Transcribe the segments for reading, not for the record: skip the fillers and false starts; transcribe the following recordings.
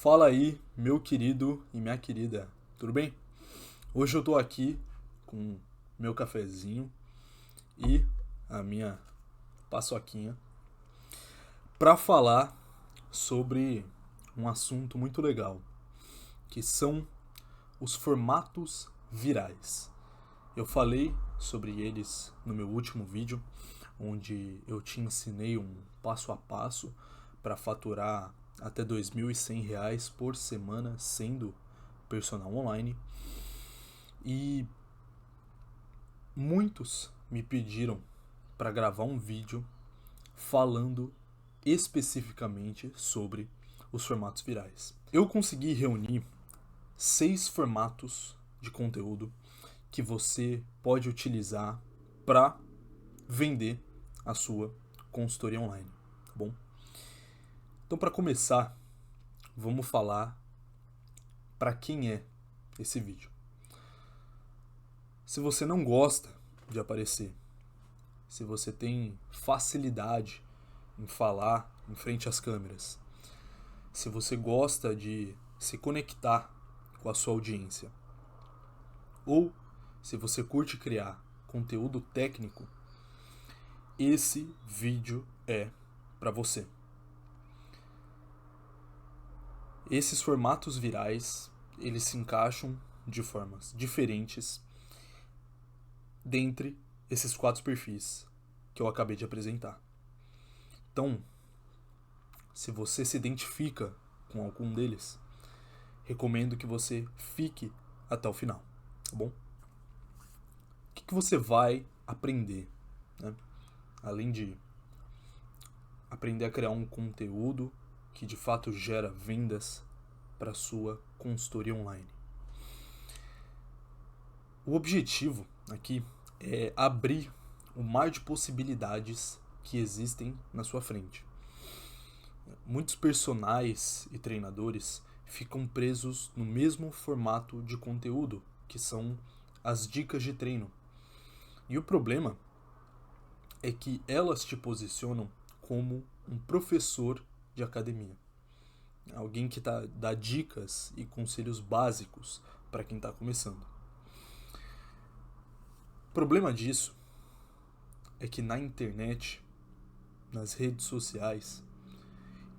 Fala aí, meu querido e minha querida, tudo bem? Hoje eu tô aqui com meu cafezinho e a minha paçoquinha para falar sobre um assunto muito legal, que são os formatos virais. Eu falei sobre eles no meu último vídeo, onde eu te ensinei um passo a passo para faturar até R$ 2.100 por semana sendo personal online. E muitos me pediram para gravar um vídeo falando especificamente sobre os formatos virais. Eu consegui reunir 6 formatos de conteúdo que você pode utilizar para vender a sua consultoria online, tá bom? Então, para começar, vamos falar para quem é esse vídeo. Se você não gosta de aparecer, se você tem facilidade em falar em frente às câmeras, se você gosta de se conectar com a sua audiência, ou se você curte criar conteúdo técnico, esse vídeo é para você. Esses formatos virais, eles se encaixam de formas diferentes dentre esses 4 perfis que eu acabei de apresentar. Então, se você se identifica com algum deles, recomendo que você fique até o final, tá bom? O que você vai aprender, né? Além de aprender a criar um conteúdo que de fato gera vendas para a sua consultoria online. O objetivo aqui é abrir o mar de possibilidades que existem na sua frente. Muitos personagens e treinadores ficam presos no mesmo formato de conteúdo, que são as dicas de treino. E o problema é que elas te posicionam como um professor de academia. Alguém que dá dicas e conselhos básicos para quem está começando. O problema disso é que na internet, nas redes sociais,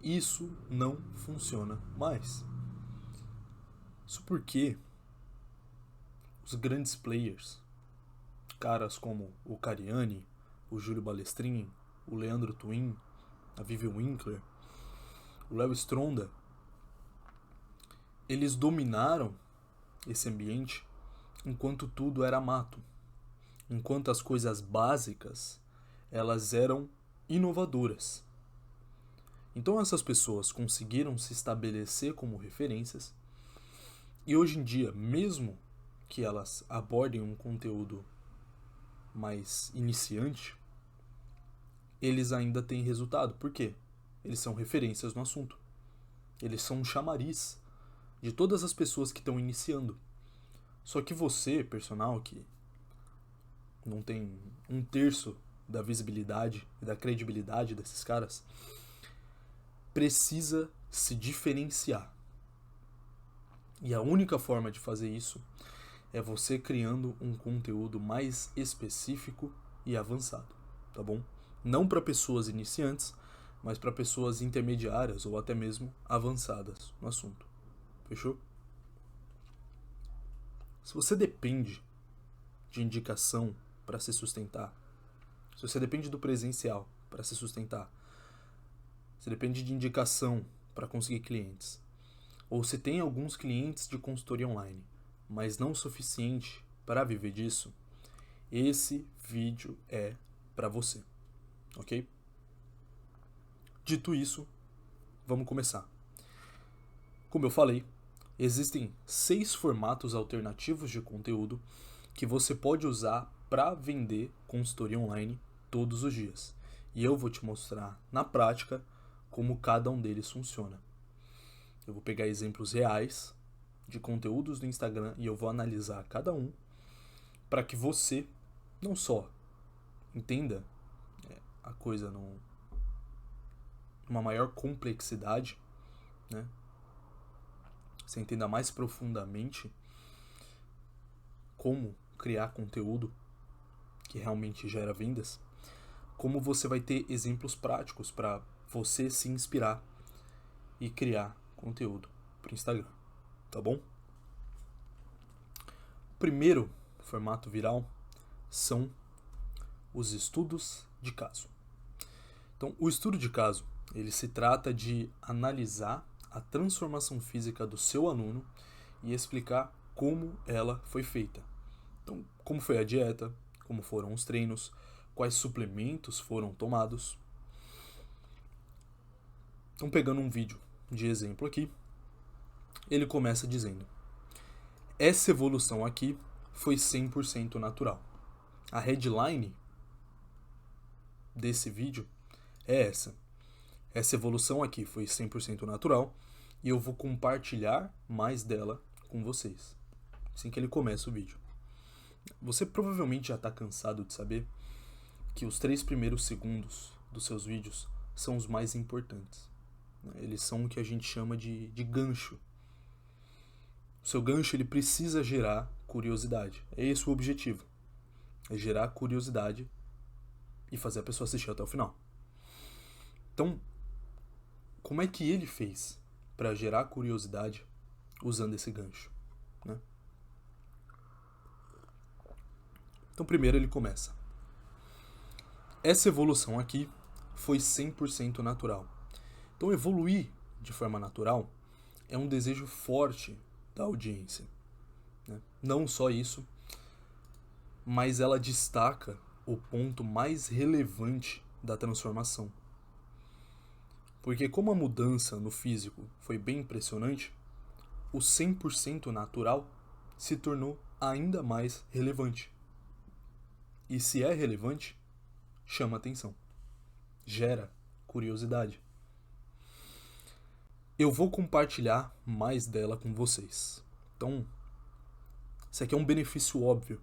isso não funciona mais. Isso porque os grandes players, caras como o Cariani, o Júlio Balestrin, o Leandro Twin, a Vivi Winkler, o Léo Stronda, eles dominaram esse ambiente enquanto tudo era mato, enquanto as coisas básicas elas eram inovadoras. Então essas pessoas conseguiram se estabelecer como referências e hoje em dia, mesmo que elas abordem um conteúdo mais iniciante, eles ainda têm resultado. Por quê? Eles são referências no assunto. Eles são um chamariz de todas as pessoas que estão iniciando. Só que você, personal, que não tem 1/3 da visibilidade e da credibilidade desses caras, precisa se diferenciar. E a única forma de fazer isso é você criando um conteúdo mais específico e avançado, tá bom? Não para pessoas iniciantes, mas para pessoas intermediárias ou até mesmo avançadas no assunto. Fechou? Se você depende de indicação para se sustentar, se você depende do presencial para se sustentar, se depende de indicação para conseguir clientes, ou se tem alguns clientes de consultoria online, mas não o suficiente para viver disso, esse vídeo é para você, ok? Dito isso, vamos começar. Como eu falei, existem 6 formatos alternativos de conteúdo que você pode usar para vender consultoria online todos os dias. E eu vou te mostrar na prática como cada um deles funciona. Eu vou pegar exemplos reais de conteúdos do Instagram e eu vou analisar cada um para que você não só entenda a coisa numa maior complexidade, né? você entenda mais profundamente como criar conteúdo que realmente gera vendas, como você vai ter exemplos práticos para você se inspirar e criar conteúdo para o Instagram, tá bom? O primeiro formato viral são os estudos de caso. Então, o estudo de caso, ele se trata de analisar a transformação física do seu aluno e explicar como ela foi feita. Então, como foi a dieta, como foram os treinos, quais suplementos foram tomados. Então, pegando um vídeo de exemplo aqui, ele começa dizendo: essa evolução aqui foi 100% natural. A headline desse vídeo é essa. Essa evolução aqui foi 100% natural e eu vou compartilhar mais dela com vocês. Assim que ele começa o vídeo. Você provavelmente já está cansado de saber que os 3 primeiros segundos dos seus vídeos são os mais importantes. Eles são o que a gente chama de gancho. O seu gancho ele precisa gerar curiosidade. É esse o objetivo. É gerar curiosidade e fazer a pessoa assistir até o final. Então, como é que ele fez para gerar curiosidade usando esse gancho, né? Então, primeiro ele começa: essa evolução aqui foi 100% natural. Então, evoluir de forma natural é um desejo forte da audiência, né? Não só isso, mas ela destaca o ponto mais relevante da transformação. Porque como a mudança no físico foi bem impressionante, o 100% natural se tornou ainda mais relevante. E se é relevante, chama atenção, gera curiosidade. Eu vou compartilhar mais dela com vocês. Então, isso aqui é um benefício óbvio,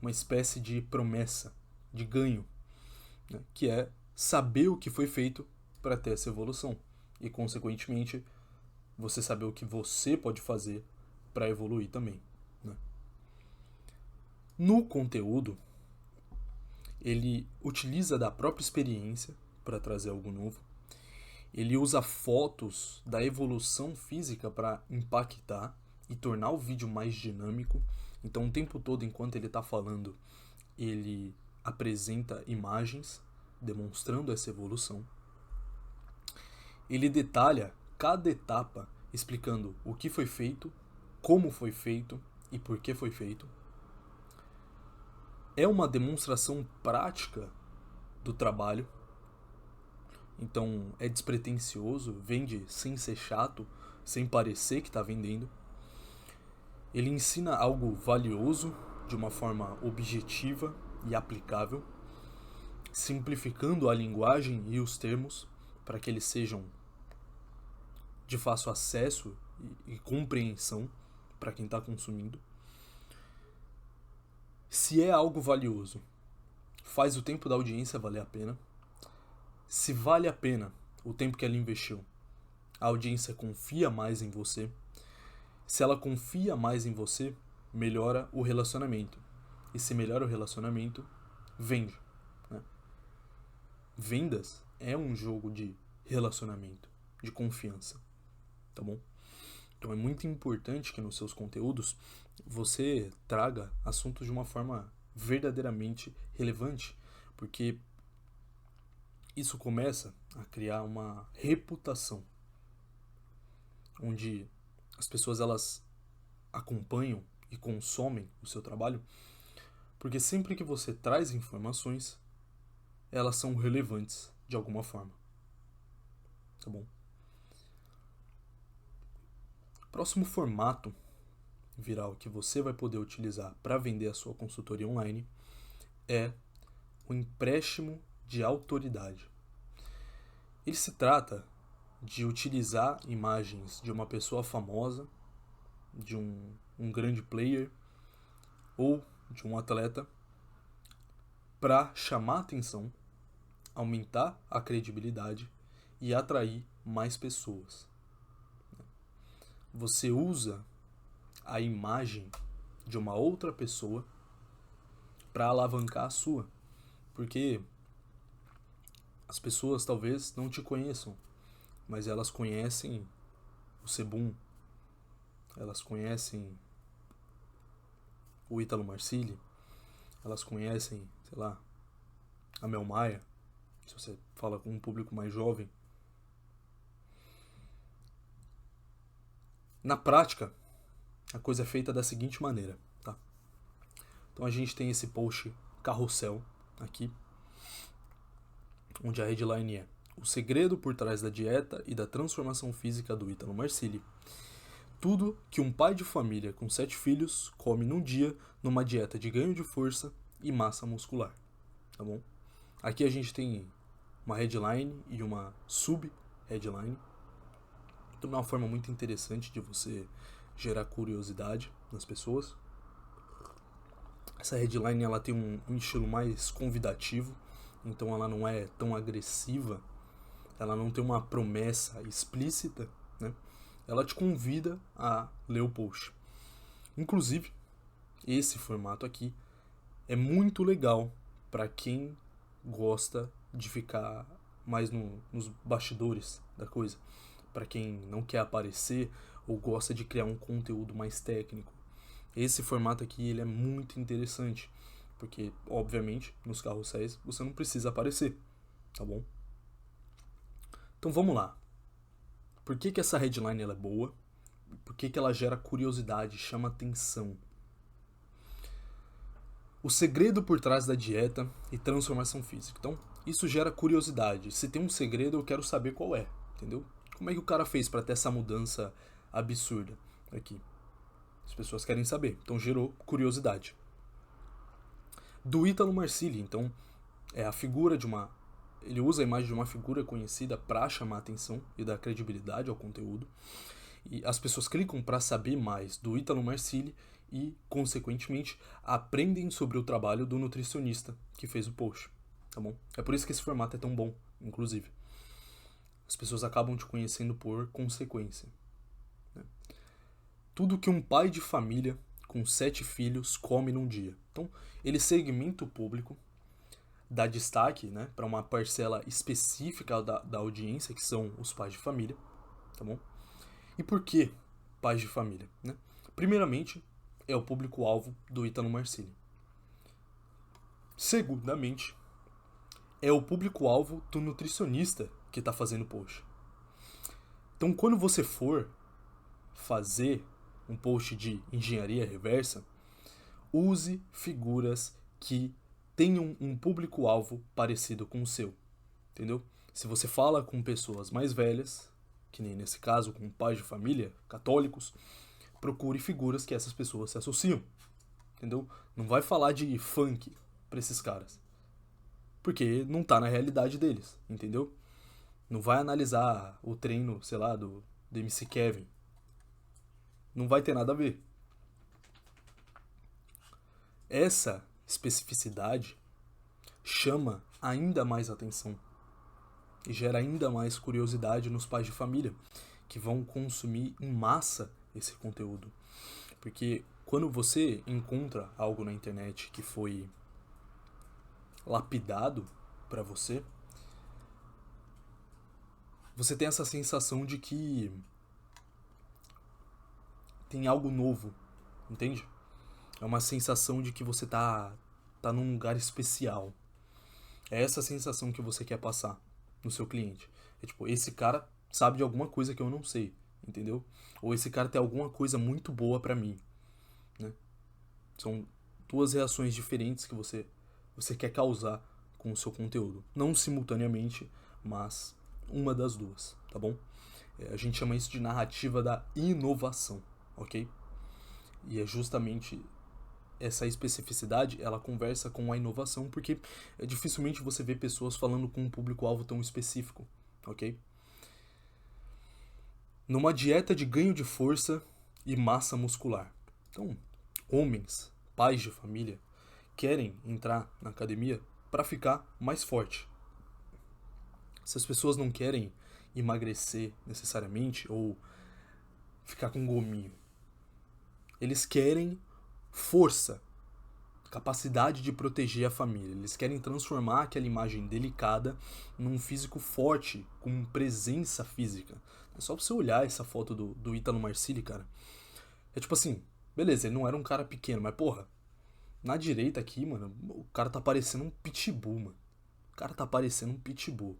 uma espécie de promessa, de ganho, né? Que é saber o que foi feito para ter essa evolução e, consequentemente, você saber o que você pode fazer para evoluir também, né? No conteúdo, ele utiliza da própria experiência para trazer algo novo. Ele usa fotos da evolução física para impactar e tornar o vídeo mais dinâmico. Então, o tempo todo, enquanto ele está falando, ele apresenta imagens demonstrando essa evolução. Ele detalha cada etapa, explicando o que foi feito, como foi feito e por que foi feito. É uma demonstração prática do trabalho. Então é despretensioso, vende sem ser chato, sem parecer que está vendendo. Ele ensina algo valioso de uma forma objetiva e aplicável, simplificando a linguagem e os termos para que eles sejam de fácil acesso e compreensão para quem está consumindo. Se é algo valioso, faz o tempo da audiência valer a pena. Se vale a pena o tempo que ela investiu, a audiência confia mais em você. Se ela confia mais em você, melhora o relacionamento. E se melhora o relacionamento, vende, né? Vendas é um jogo de relacionamento, de confiança, tá bom? Então é muito importante que nos seus conteúdos você traga assuntos de uma forma verdadeiramente relevante, porque isso começa a criar uma reputação, onde as pessoas elas acompanham e consomem o seu trabalho, porque sempre que você traz informações, elas são relevantes de alguma forma, tá bom? Próximo formato viral que você vai poder utilizar para vender a sua consultoria online é o empréstimo de autoridade. Ele se trata de utilizar imagens de uma pessoa famosa, de um grande player ou de um atleta para chamar a atenção, aumentar a credibilidade e atrair mais pessoas. você usa a imagem de uma outra pessoa para alavancar a sua. Porque as pessoas talvez não te conheçam, mas elas conhecem o Sebum, elas conhecem o Ítalo Marcilli, elas conhecem, sei lá, a Mel Maia, se você fala com um público mais jovem. Na prática, a coisa é feita da seguinte maneira, tá? Então a gente tem esse post carrossel aqui, onde a headline é: o segredo por trás da dieta e da transformação física do Ítalo Marcilli. Tudo que um pai de família com 7 filhos come num dia numa dieta de ganho de força e massa muscular, tá bom? Aqui a gente tem uma headline e uma sub-headline. Então é uma forma muito interessante de você gerar curiosidade nas pessoas. Essa headline ela tem um estilo mais convidativo, então ela não é tão agressiva, ela não tem uma promessa explícita, né? Ela te convida a ler o post. Inclusive, esse formato aqui é muito legal para quem gosta de ficar mais nos bastidores da coisa, para quem não quer aparecer ou gosta de criar um conteúdo mais técnico. Esse formato aqui ele é muito interessante, porque, obviamente, nos carrosséis você não precisa aparecer, tá bom? Então vamos lá. Por que essa headline ela é boa? Por que ela gera curiosidade, chama atenção? O segredo por trás da dieta e transformação física. Então, isso gera curiosidade. Se tem um segredo, eu quero saber qual é, entendeu? Como é que o cara fez para ter essa mudança absurda aqui? As pessoas querem saber, então gerou curiosidade. Do Ítalo Marcilli, então, é a figura de uma... Ele usa a imagem de uma figura conhecida para chamar a atenção e dar credibilidade ao conteúdo. E as pessoas clicam para saber mais do Ítalo Marcilli e, consequentemente, aprendem sobre o trabalho do nutricionista que fez o post, tá bom? É por isso que esse formato é tão bom, inclusive. As pessoas acabam te conhecendo por consequência. Né? Tudo que um pai de família com 7 filhos come num dia. Então, ele segmenta o público, dá destaque, né, para uma parcela específica da audiência, que são os pais de família, tá bom? E por que pais de família? Né? Primeiramente, é o público-alvo do Ítalo Marcilli. Segundamente, é o público-alvo do nutricionista que está fazendo o post. Então, quando você for fazer um post de engenharia reversa, use figuras que tenham um público-alvo parecido com o seu, entendeu? Se você fala com pessoas mais velhas, que nem nesse caso com pais de família católicos, procure figuras que essas pessoas se associam, entendeu? Não vai falar de funk pra esses caras, porque não tá na realidade deles, entendeu? Não vai analisar o treino, sei lá, do MC Kevin. Não vai ter nada a ver. Essa especificidade chama ainda mais atenção e gera ainda mais curiosidade nos pais de família, que vão consumir em massa esse conteúdo. Porque quando você encontra algo na internet que foi lapidado para você, você tem essa sensação de que tem algo novo, entende? É uma sensação de que você tá num lugar especial. É essa sensação que você quer passar no seu cliente. É tipo, esse cara sabe de alguma coisa que eu não sei, entendeu? Ou esse cara tem alguma coisa muito boa pra mim, né? São duas reações diferentes que você quer causar com o seu conteúdo. Não simultaneamente, mas uma das duas, tá bom? A gente chama isso de narrativa da inovação, ok? E é justamente essa especificidade, ela conversa com a inovação, porque dificilmente você vê pessoas falando com um público-alvo tão específico, ok? Numa dieta de ganho de força e massa muscular. Então, homens, pais de família, querem entrar na academia para ficar mais forte. Se as pessoas não querem emagrecer necessariamente ou ficar com gominho. Eles querem força, capacidade de proteger a família. Eles querem transformar aquela imagem delicada num físico forte, com presença física. É só pra você olhar essa foto do Ítalo Marcilli, cara. É tipo assim, beleza, ele não era um cara pequeno, mas porra, na direita aqui, mano, o cara tá parecendo um pitbull, mano. O cara tá parecendo um pitbull,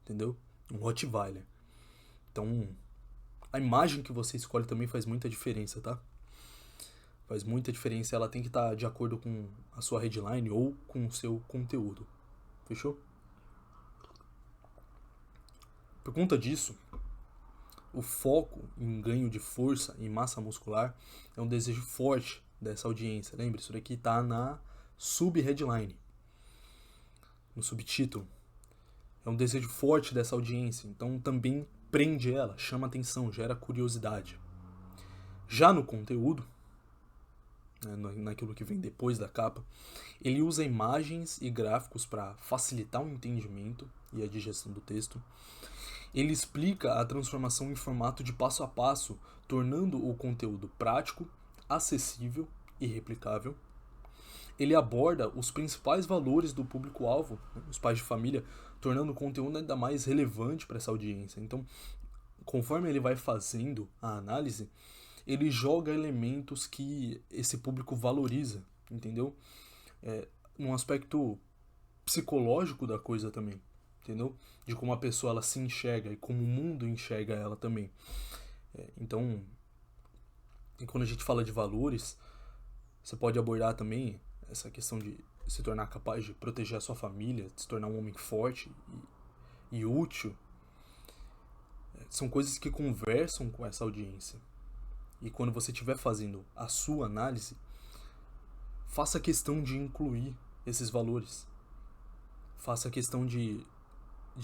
entendeu? Um Rottweiler. Então, a imagem que você escolhe também faz muita diferença, tá? Faz muita diferença, ela tem que estar de acordo com a sua headline ou com o seu conteúdo. Fechou? Por conta disso, o foco em ganho de força e massa muscular é um desejo forte dessa audiência. Lembre, isso daqui está na sub-headline, no subtítulo. É um desejo forte dessa audiência, então também prende ela, chama atenção, gera curiosidade. Já no conteúdo, naquilo que vem depois da capa, ele usa imagens e gráficos para facilitar o entendimento e a digestão do texto. Ele explica a transformação em formato de passo a passo, tornando o conteúdo prático, acessível e replicável. Ele aborda os principais valores do público-alvo, os pais de família, tornando o conteúdo ainda mais relevante para essa audiência. Então, conforme ele vai fazendo a análise, ele joga elementos que esse público valoriza, entendeu? Num aspecto psicológico da coisa também, entendeu? De como a pessoa ela se enxerga e como o mundo enxerga ela também. Então, quando a gente fala de valores, você pode abordar também essa questão de se tornar capaz de proteger a sua família, de se tornar um homem forte e útil. São coisas que conversam com essa audiência. E quando você estiver fazendo a sua análise, faça questão de incluir esses valores. Faça questão de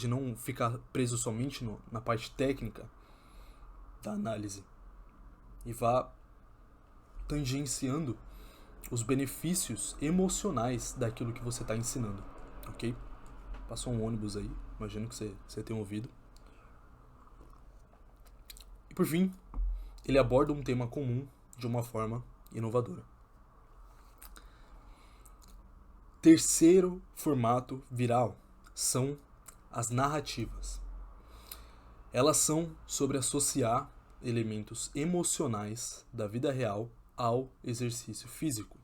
não ficar preso somente na parte técnica da análise. E vá tangenciando os benefícios emocionais daquilo que você está ensinando. Ok? Passou um ônibus aí, imagino que você tenha ouvido. E por fim, ele aborda um tema comum de uma forma inovadora. Terceiro formato viral são as narrativas. Elas são sobre associar elementos emocionais da vida real ao exercício físico.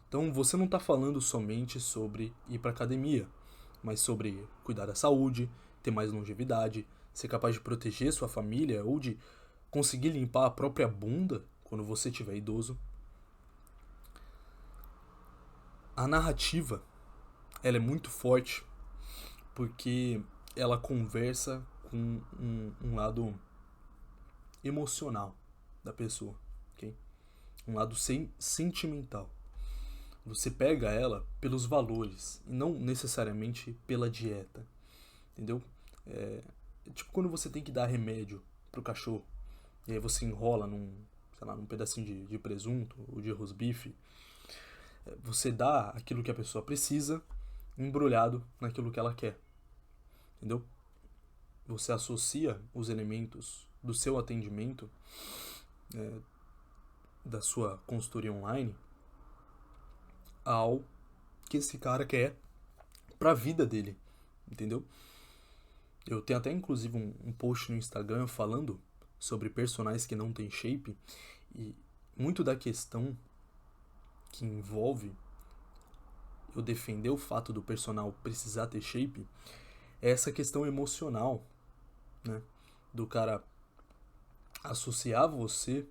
Então você não está falando somente sobre ir para academia, mas sobre cuidar da saúde, ter mais longevidade, ser capaz de proteger sua família ou de conseguir limpar a própria bunda quando você estiver idoso. A narrativa, ela é muito forte porque ela conversa com um lado emocional da pessoa, ok? Um lado sentimental. Você pega ela pelos valores e não necessariamente pela dieta, entendeu? É tipo quando você tem que dar remédio pro cachorro e aí você enrola num pedacinho de presunto ou de rosbife. Você dá aquilo que a pessoa precisa embrulhado naquilo que ela quer, entendeu? Você associa os elementos do seu atendimento, da sua consultoria online, ao que esse cara quer pra vida dele, entendeu? Eu tenho até inclusive um post no Instagram falando sobre personagens que não tem shape, e muito da questão que envolve eu defender o fato do personal precisar ter shape é essa questão emocional, né? Do cara associar você,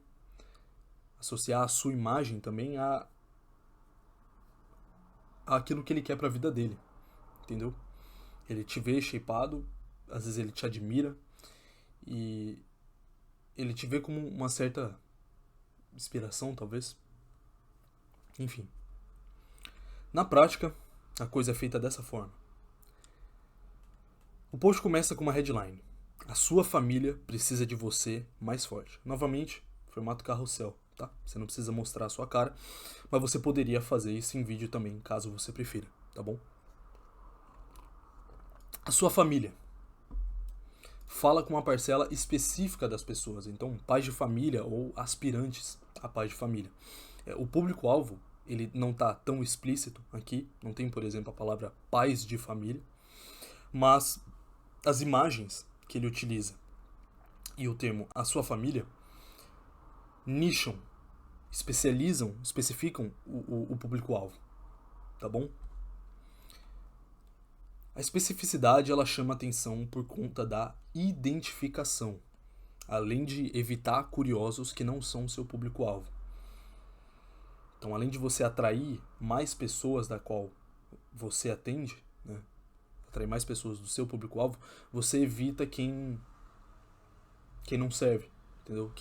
associar a sua imagem também àquilo que ele quer pra vida dele, entendeu? Ele te vê shapeado, às vezes ele te admira e ele te vê como uma certa inspiração, talvez. Enfim. Na prática, a coisa é feita dessa forma. O post começa com uma headline: a sua família precisa de você mais forte. Novamente, formato carrossel, tá? Você não precisa mostrar a sua cara, mas você poderia fazer isso em vídeo também, caso você prefira, tá bom? A sua família. fala com uma parcela específica das pessoas, então pais de família ou aspirantes a pais de família. O público-alvo, ele não está tão explícito aqui, não tem, por exemplo, a palavra pais de família, mas as imagens que ele utiliza e o termo a sua família nicham, especificam o público-alvo, tá bom? A especificidade ela chama atenção por conta da identificação, além de evitar curiosos que não são seu público-alvo. Então, além de você atrair mais pessoas da qual você atende, né, atrair mais pessoas do seu público-alvo, você evita quem não serve, entendeu?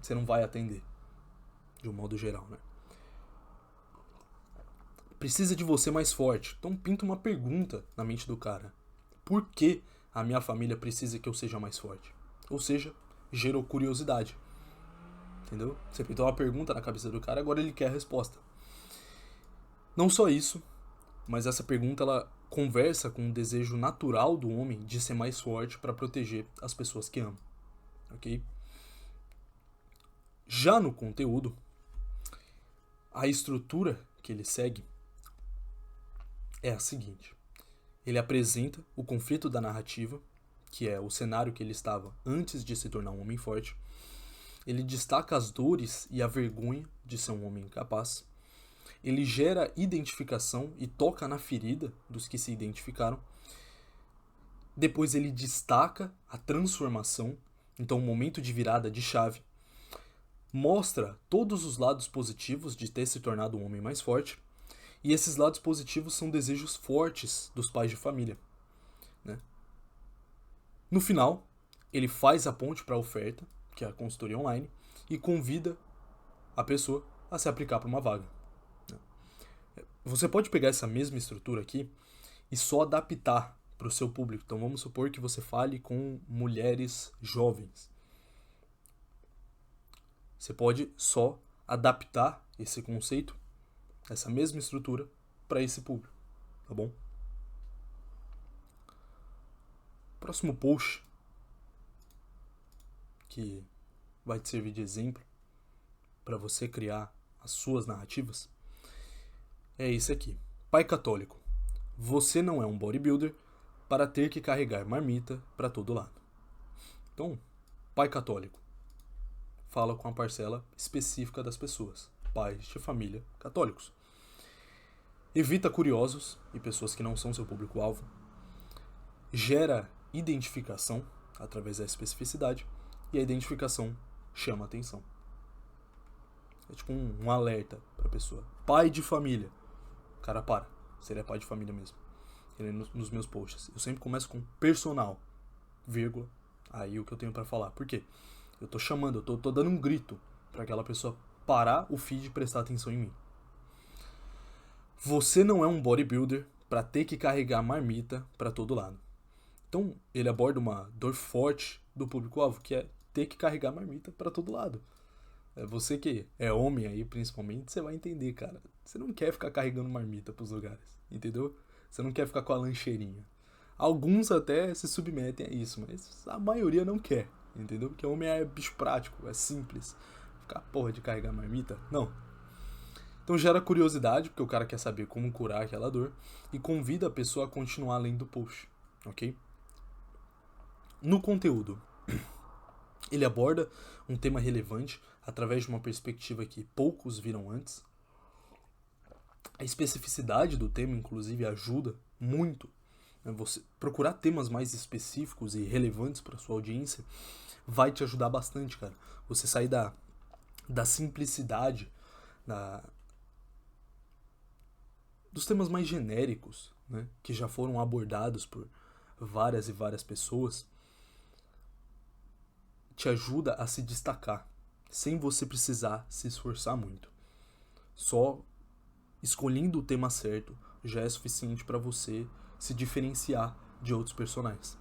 Você não vai atender, de um modo geral, né? Precisa de você mais forte. Então pinta uma pergunta na mente do cara. Por que a minha família precisa que eu seja mais forte? Ou seja, gerou curiosidade. Entendeu? Você pintou uma pergunta na cabeça do cara, agora ele quer a resposta. Não só isso, mas essa pergunta ela conversa com o desejo natural do homem de ser mais forte para proteger as pessoas que ama. Ok? Já no conteúdo, a estrutura que ele segue é a seguinte. Ele apresenta o conflito da narrativa, que é o cenário que ele estava antes de se tornar um homem forte. Ele destaca as dores e a vergonha de ser um homem incapaz. Ele gera identificação e toca na ferida dos que se identificaram. Depois ele destaca a transformação, então o momento de virada de chave. Mostra todos os lados positivos de ter se tornado um homem mais forte. E esses lados positivos são desejos fortes dos pais de família, né? No final, ele faz a ponte para a oferta, que é a consultoria online, e convida a pessoa a se aplicar para uma vaga. Você pode pegar essa mesma estrutura aqui e só adaptar para o seu público. Então vamos supor que você fale com mulheres jovens. Você pode só adaptar esse conceito, essa mesma estrutura, para esse público, tá bom? Próximo post, que vai te servir de exemplo para você criar as suas narrativas, é esse aqui. Pai católico, você não é um bodybuilder para ter que carregar marmita para todo lado. Então, pai católico fala com a parcela específica das pessoas, pais de família católicos. Evita curiosos e pessoas que não são seu público-alvo. Gera identificação através da especificidade. E a identificação chama a atenção. É tipo um alerta para a pessoa. Pai de família. O cara para. Se ele é pai de família mesmo. Ele nos meus posts. Eu sempre começo com personal. Vírgula. Aí o que eu tenho para falar. Por quê? Eu tô chamando, eu tô dando um grito para aquela pessoa parar o feed e prestar atenção em mim. Você não é um bodybuilder para ter que carregar marmita para todo lado. Então, ele aborda uma dor forte do público-alvo, que é ter que carregar marmita para todo lado. Você que é homem aí, principalmente, você vai entender, cara. Você não quer ficar carregando marmita pros lugares, entendeu? Você não quer ficar com a lancheirinha. Alguns até se submetem a isso, mas a maioria não quer, entendeu? Porque homem é bicho prático, é simples. Ficar porra de carregar marmita, não. Então gera curiosidade, porque o cara quer saber como curar aquela dor, e convida a pessoa a continuar lendo o post, ok? No conteúdo, ele aborda um tema relevante através de uma perspectiva que poucos viram antes. A especificidade do tema, inclusive, ajuda muito. Você procurar temas mais específicos e relevantes para sua audiência vai te ajudar bastante, cara. Você sair da simplicidade, dos temas mais genéricos, né, que já foram abordados por várias e várias pessoas, te ajuda a se destacar, sem você precisar se esforçar muito. Só escolhendo o tema certo já é suficiente para você se diferenciar de outros personagens.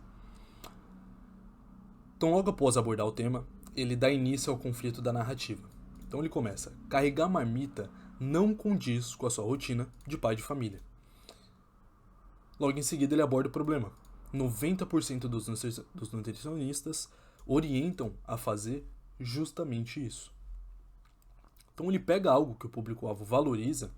Então, logo após abordar o tema, ele dá início ao conflito da narrativa. Então ele começa: carregar marmita não condiz com a sua rotina de pai de família. Logo em seguida ele aborda o problema: 90% dos nutricionistas orientam a fazer justamente isso. Então ele pega algo que o público-alvo valoriza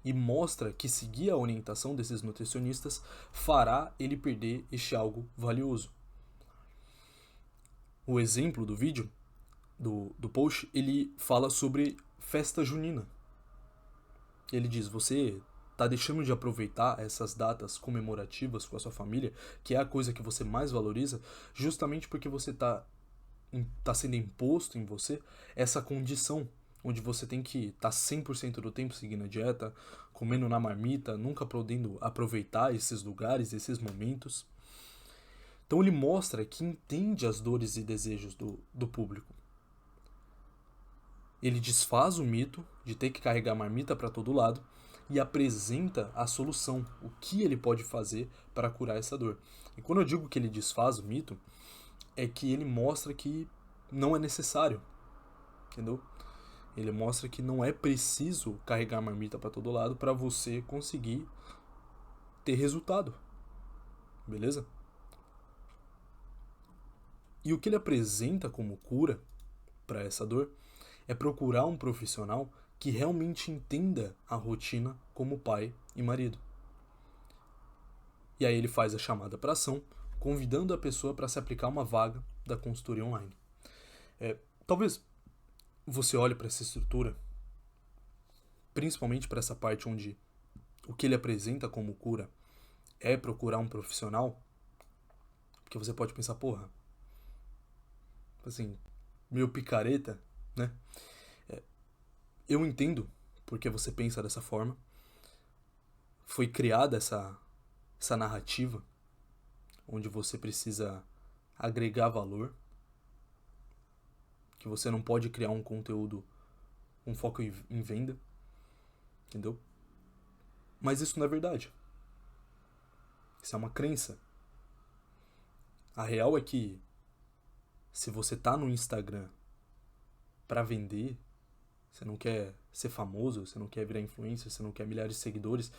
e mostra que seguir a orientação desses nutricionistas fará ele perder este algo valioso. O exemplo do vídeo, do post, ele fala sobre festa junina. Ele diz, você está deixando de aproveitar essas datas comemorativas com a sua família, que é a coisa que você mais valoriza, justamente porque você está sendo imposto em você essa condição onde você tem que estar 100% do tempo seguindo a dieta, comendo na marmita, nunca podendo aproveitar esses lugares, esses momentos. Então ele mostra que entende as dores e desejos do público. Ele desfaz o mito de ter que carregar a marmita para todo lado e apresenta a solução, o que ele pode fazer para curar essa dor. E quando eu digo que ele desfaz o mito, é que ele mostra que não é necessário, entendeu? Ele mostra que não é preciso carregar a marmita para todo lado para você conseguir ter resultado, beleza? E o que ele apresenta como cura para essa dor é procurar um profissional que realmente entenda a rotina como pai e marido. E aí ele faz a chamada para ação, convidando a pessoa para se aplicar uma vaga da consultoria online. Talvez você olhe para essa estrutura, principalmente para essa parte onde o que ele apresenta como cura é procurar um profissional, porque você pode pensar, porra, assim, meio picareta, né? Eu entendo porque você pensa dessa forma. Foi criada essa narrativa onde você precisa agregar valor, que você não pode criar um conteúdo com foco em venda, entendeu? Mas isso não é verdade. Isso é uma crença. A real é que se você tá no Instagram para vender, você não quer ser famoso, você não quer virar influencer, você não quer milhares de seguidores,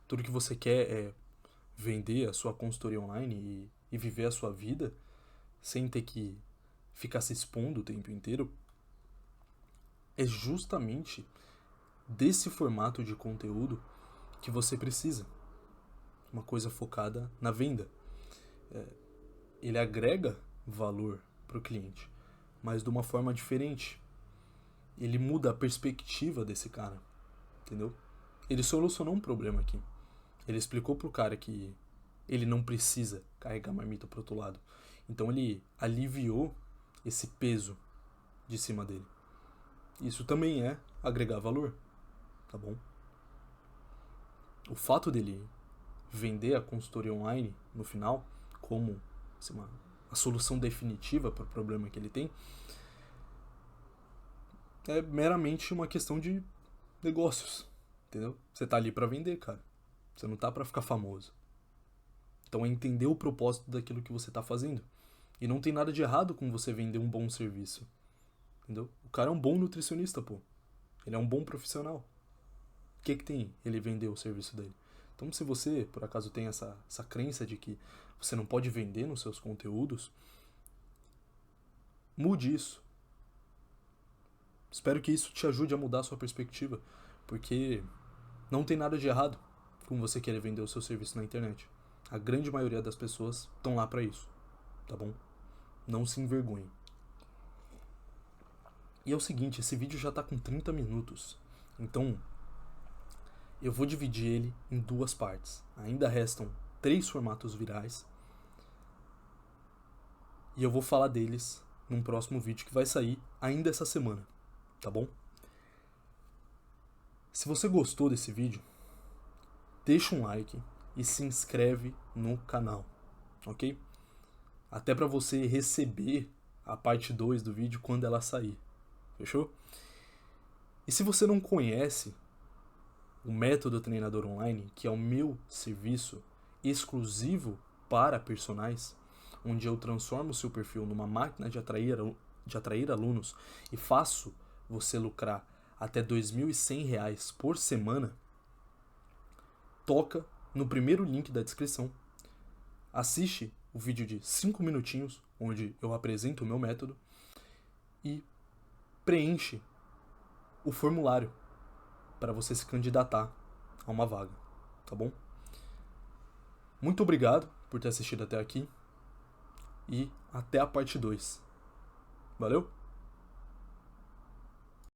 tudo que você quer é vender a sua consultoria online e viver a sua vida sem ter que ficar se expondo o tempo inteiro, é justamente desse formato de conteúdo que você precisa. Uma coisa focada na venda. Ele agrega valor para o cliente, mas de uma forma diferente. Ele muda a perspectiva desse cara, entendeu? Ele solucionou um problema aqui. Ele explicou pro cara que ele não precisa carregar a marmita pro outro lado. Então ele aliviou esse peso de cima dele. Isso também é agregar valor, tá bom? O fato dele vender a consultoria online no final como assim, a solução definitiva para o problema que ele tem é meramente uma questão de negócios, entendeu? Você tá ali para vender, cara. Você não tá para ficar famoso. Então é entender o propósito daquilo que você tá fazendo. E não tem nada de errado com você vender um bom serviço. Entendeu? O cara é um bom nutricionista, pô. Ele é um bom profissional. O que tem ele vender o serviço dele? Então se você, por acaso, tem essa crença de que você não pode vender nos seus conteúdos, mude isso. Espero que isso te ajude a mudar a sua perspectiva. Porque não tem nada de errado com você querer vender o seu serviço na internet. A grande maioria das pessoas estão lá para isso, tá bom? Não se envergonhe. E é o seguinte, esse vídeo já tá com 30 minutos. Então, eu vou dividir ele em duas partes. Ainda restam 3 formatos virais. E eu vou falar deles num próximo vídeo que vai sair ainda essa semana, tá bom? Se você gostou desse vídeo, deixa um like e se inscreve no canal, ok? Até para você receber a parte 2 do vídeo quando ela sair, fechou? E se você não conhece o Método Treinador Online, que é o meu serviço exclusivo para personagens, onde eu transformo o seu perfil numa máquina de atrair alunos e faço você lucrar até R$ 2.100 por semana, toca no primeiro link da descrição, assiste o vídeo de 5 minutinhos, onde eu apresento o meu método, e preenche o formulário para você se candidatar a uma vaga, tá bom? Muito obrigado por ter assistido até aqui e até a parte 2. Valeu?